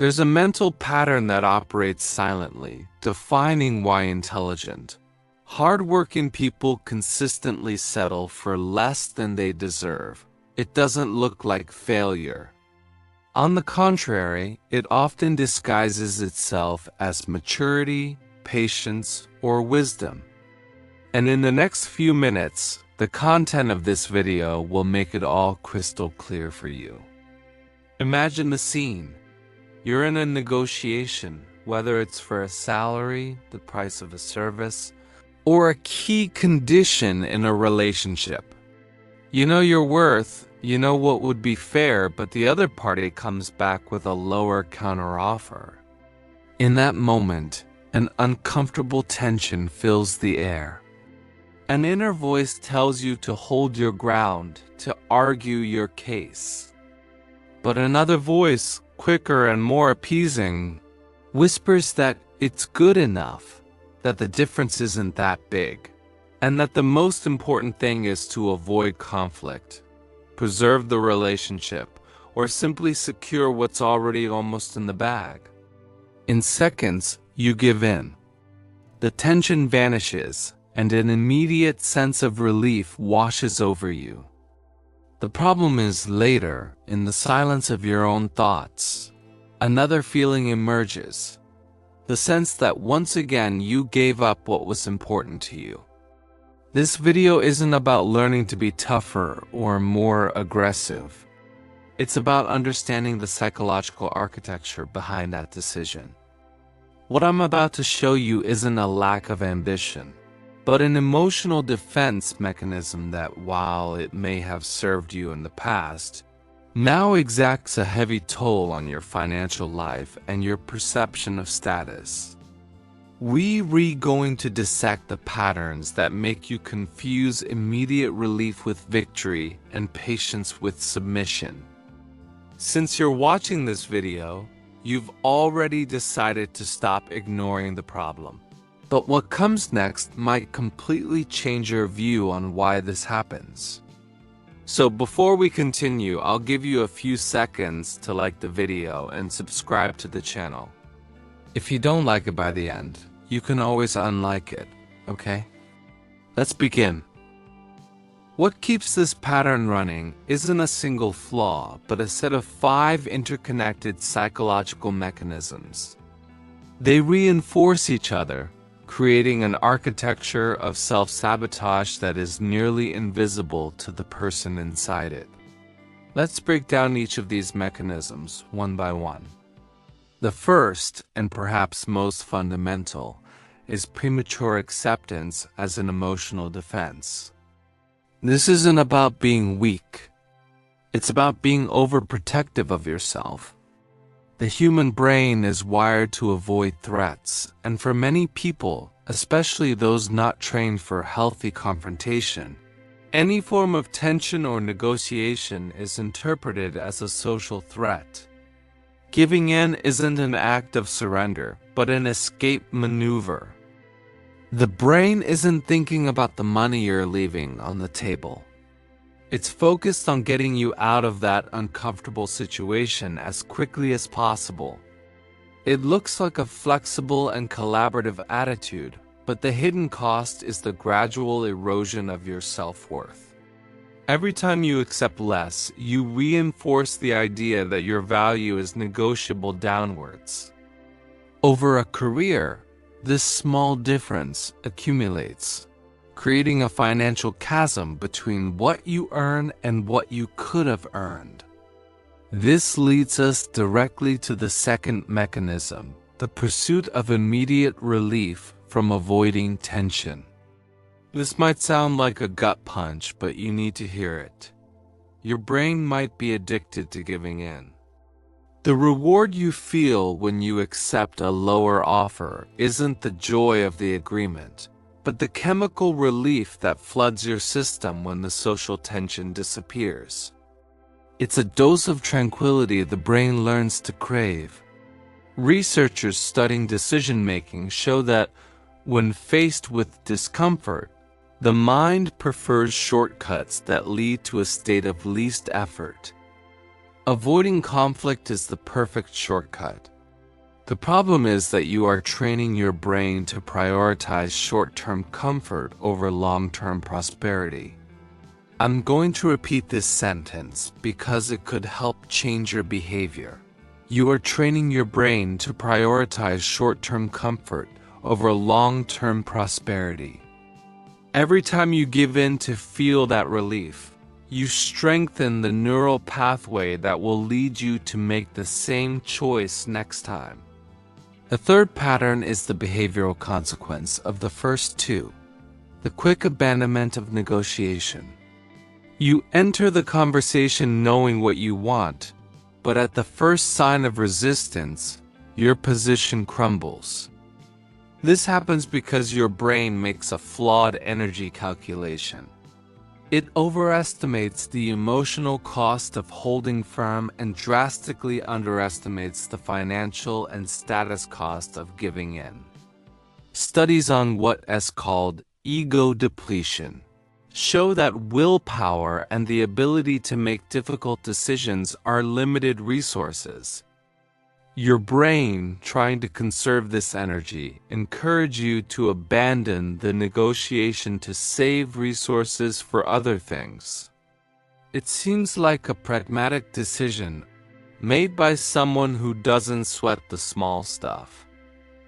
There's a mental pattern that operates silently, defining why intelligent, hardworking people consistently settle for less than they deserve. It doesn't look like failure. On the contrary, it often disguises itself as maturity, patience, or wisdom. And in the next few minutes, the content of this video will make it all crystal clear for you. Imagine the scene. You're in a negotiation, whether it's for a salary, the price of a service, or a key condition in a relationship. You know your worth, you know what would be fair, but the other party comes back with a lower counteroffer. In that moment, an uncomfortable tension fills the air. An inner voice tells you to hold your ground, to argue your case. But another voice, quicker and more appeasing, whispers that it's good enough, that the difference isn't that big, and that the most important thing is to avoid conflict, preserve the relationship, or simply secure what's already almost in the bag. In seconds, you give in. The tension vanishes, and an immediate sense of relief washes over you. The problem is later, in the silence of your own thoughts, another feeling emerges. The sense that once again you gave up what was important to you. This video isn't about learning to be tougher or more aggressive. It's about understanding the psychological architecture behind that decision. What I'm about to show you isn't a lack of ambition, but an emotional defense mechanism that, while it may have served you in the past, now exacts a heavy toll on your financial life and your perception of status. We're going to dissect the patterns that make you confuse immediate relief with victory and patience with submission. Since you're watching this video, you've already decided to stop ignoring the problem. But what comes next might completely change your view on why this happens. So before we continue, I'll give you a few seconds to like the video and subscribe to the channel. If you don't like it by the end, you can always unlike it, okay? Let's begin. What keeps this pattern running isn't a single flaw, but a set of 5 interconnected psychological mechanisms. They reinforce each other, creating an architecture of self-sabotage that is nearly invisible to the person inside it. Let's break down each of these mechanisms one by one. The first, and perhaps most fundamental, is premature acceptance as an emotional defense. This isn't about being weak. It's about being overprotective of yourself. The human brain is wired to avoid threats, and for many people, especially those not trained for healthy confrontation, any form of tension or negotiation is interpreted as a social threat. Giving in isn't an act of surrender, but an escape maneuver. The brain isn't thinking about the money you're leaving on the table. It's focused on getting you out of that uncomfortable situation as quickly as possible. It looks like a flexible and collaborative attitude, but the hidden cost is the gradual erosion of your self-worth. Every time you accept less, you reinforce the idea that your value is negotiable downwards. Over a career, this small difference accumulates, creating a financial chasm between what you earn and what you could have earned. This leads us directly to the second mechanism, the pursuit of immediate relief from avoiding tension. This might sound like a gut punch, but you need to hear it. Your brain might be addicted to giving in. The reward you feel when you accept a lower offer isn't the joy of the agreement, but the chemical relief that floods your system when the social tension disappears. It's a dose of tranquility the brain learns to crave. Researchers studying decision-making show that when faced with discomfort, the mind prefers shortcuts that lead to a state of least effort. Avoiding conflict is the perfect shortcut. The problem is that you are training your brain to prioritize short-term comfort over long-term prosperity. I'm going to repeat this sentence because it could help change your behavior. You are training your brain to prioritize short-term comfort over long-term prosperity. Every time you give in to feel that relief, you strengthen the neural pathway that will lead you to make the same choice next time. The third pattern is the behavioral consequence of the first two, the quick abandonment of negotiation. You enter the conversation knowing what you want, but at the first sign of resistance, your position crumbles. This happens because your brain makes a flawed energy calculation. It overestimates the emotional cost of holding firm and drastically underestimates the financial and status cost of giving in. Studies on what is called ego depletion show that willpower and the ability to make difficult decisions are limited resources. Your brain, trying to conserve this energy, encourages you to abandon the negotiation to save resources for other things. It seems like a pragmatic decision made by someone who doesn't sweat the small stuff.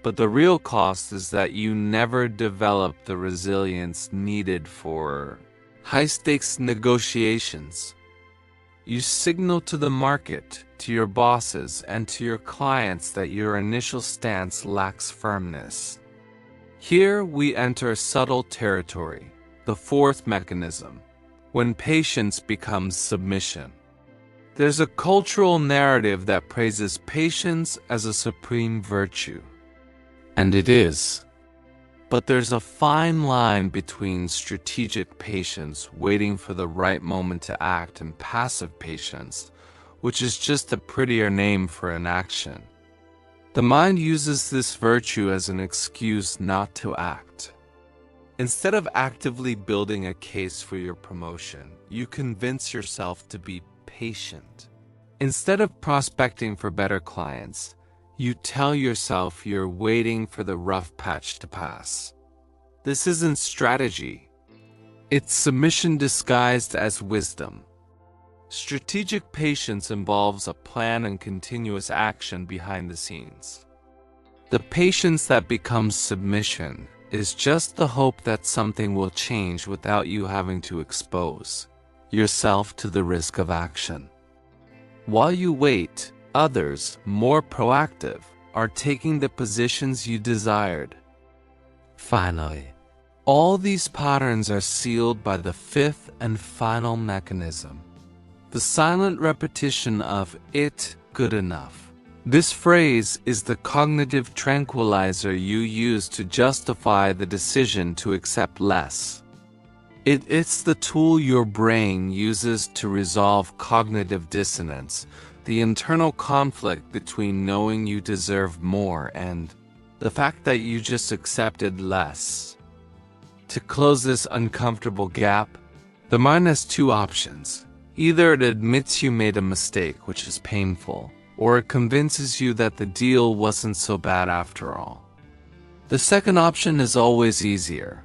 But the real cost is that you never develop the resilience needed for high-stakes negotiations. You signal to the market, to your bosses, and to your clients that your initial stance lacks firmness. Here we enter subtle territory, the fourth mechanism, when patience becomes submission. There's a cultural narrative that praises patience as a supreme virtue. And it is. But there's a fine line between strategic patience, waiting for the right moment to act, and passive patience, which is just a prettier name for inaction. The mind uses this virtue as an excuse not to act. Instead of actively building a case for your promotion, you convince yourself to be patient. Instead of prospecting for better clients, you tell yourself you're waiting for the rough patch to pass. This isn't strategy. It's submission disguised as wisdom. Strategic patience involves a plan and continuous action behind the scenes. The patience that becomes submission is just the hope that something will change without you having to expose yourself to the risk of action. While you wait, others, more proactive, are taking the positions you desired. Finally, all these patterns are sealed by the fifth and final mechanism, the silent repetition of "it good enough." This phrase is the cognitive tranquilizer you use to justify the decision to accept less. It's the tool your brain uses to resolve cognitive dissonance, the internal conflict between knowing you deserve more and the fact that you just accepted less. To close this uncomfortable gap, the mind has two options. Either it admits you made a mistake, which is painful, or it convinces you that the deal wasn't so bad after all. The second option is always easier.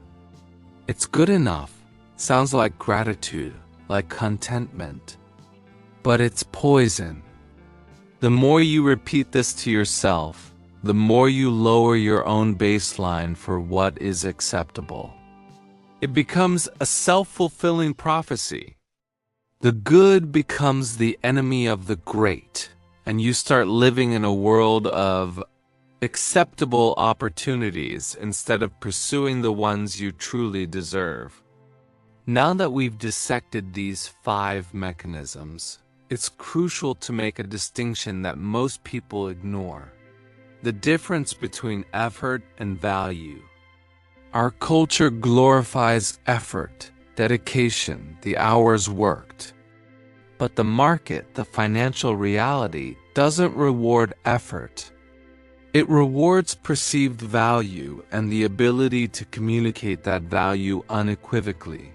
It's good enough. Sounds like gratitude, like contentment. But it's poison. The more you repeat this to yourself, the more you lower your own baseline for what is acceptable. It becomes a self-fulfilling prophecy. The good becomes the enemy of the great, and you start living in a world of acceptable opportunities instead of pursuing the ones you truly deserve. Now that we've dissected these 5 mechanisms, it's crucial to make a distinction that most people ignore: the difference between effort and value. Our culture glorifies effort, dedication, the hours worked. But the market, the financial reality, doesn't reward effort. It rewards perceived value and the ability to communicate that value unequivocally.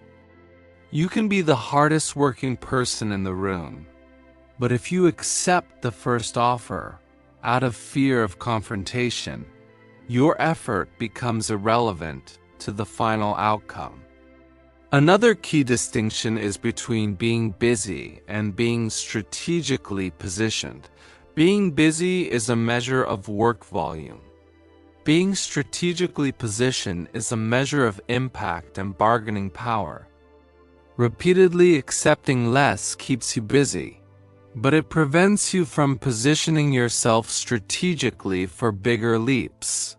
You can be the hardest working person in the room, But if you accept the first offer out of fear of confrontation, your effort becomes irrelevant to the final outcome. Another key distinction is between being busy and being strategically positioned. Being busy is a measure of work volume. Being strategically positioned is a measure of impact and bargaining power. Repeatedly accepting less keeps you busy, but it prevents you from positioning yourself strategically for bigger leaps.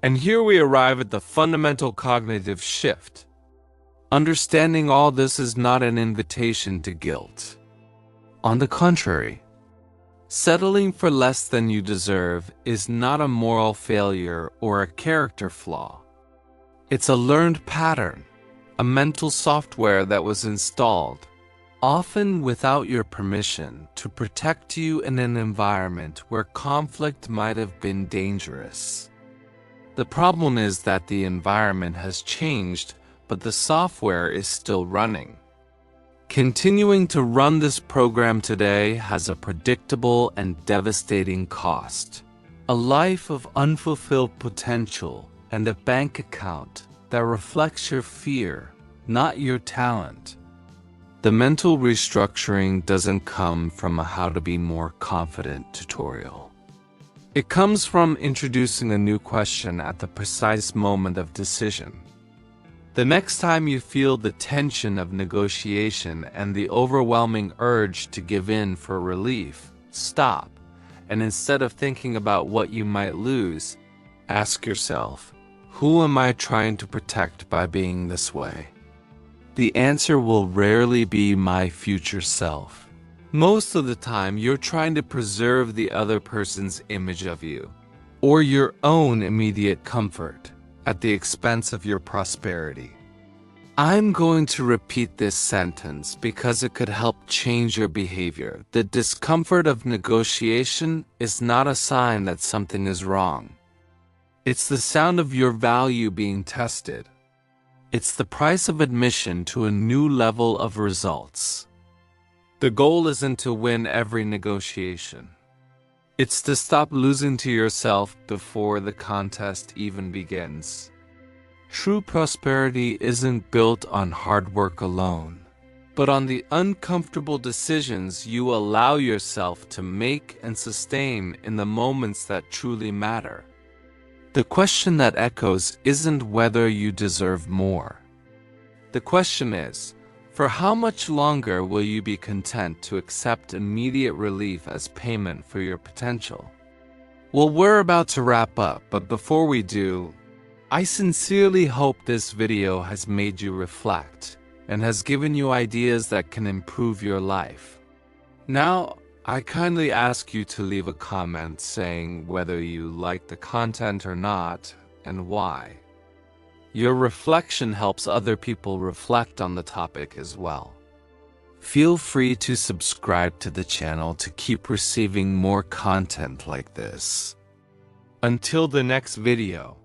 And here we arrive at the fundamental cognitive shift. Understanding all this is not an invitation to guilt. On the contrary, settling for less than you deserve is not a moral failure or a character flaw. It's a learned pattern, a mental software that was installed, often without your permission, to protect you in an environment where conflict might have been dangerous. The problem is that the environment has changed, but the software is still running. Continuing to run this program today has a predictable and devastating cost. A life of unfulfilled potential and a bank account that reflects your fear, not your talent. The mental restructuring doesn't come from a how to be more confident tutorial. It comes from introducing a new question at the precise moment of decision. The next time you feel the tension of negotiation and the overwhelming urge to give in for relief, stop, and instead of thinking about what you might lose, ask yourself, who am I trying to protect by being this way? The answer will rarely be my future self. Most of the time, you're trying to preserve the other person's image of you, or your own immediate comfort, at the expense of your prosperity. I'm going to repeat this sentence because it could help change your behavior. The discomfort of negotiation is not a sign that something is wrong. It's the sound of your value being tested. It's the price of admission to a new level of results. The goal isn't to win every negotiation. It's to stop losing to yourself before the contest even begins. True prosperity isn't built on hard work alone, but on the uncomfortable decisions you allow yourself to make and sustain in the moments that truly matter. The question that echoes isn't whether you deserve more. The question is, for how much longer will you be content to accept immediate relief as payment for your potential? Well, we're about to wrap up, but before we do, I sincerely hope this video has made you reflect and has given you ideas that can improve your life. Now, I kindly ask you to leave a comment saying whether you like the content or not and why. Your reflection helps other people reflect on the topic as well. Feel free to subscribe to the channel to keep receiving more content like this. Until the next video.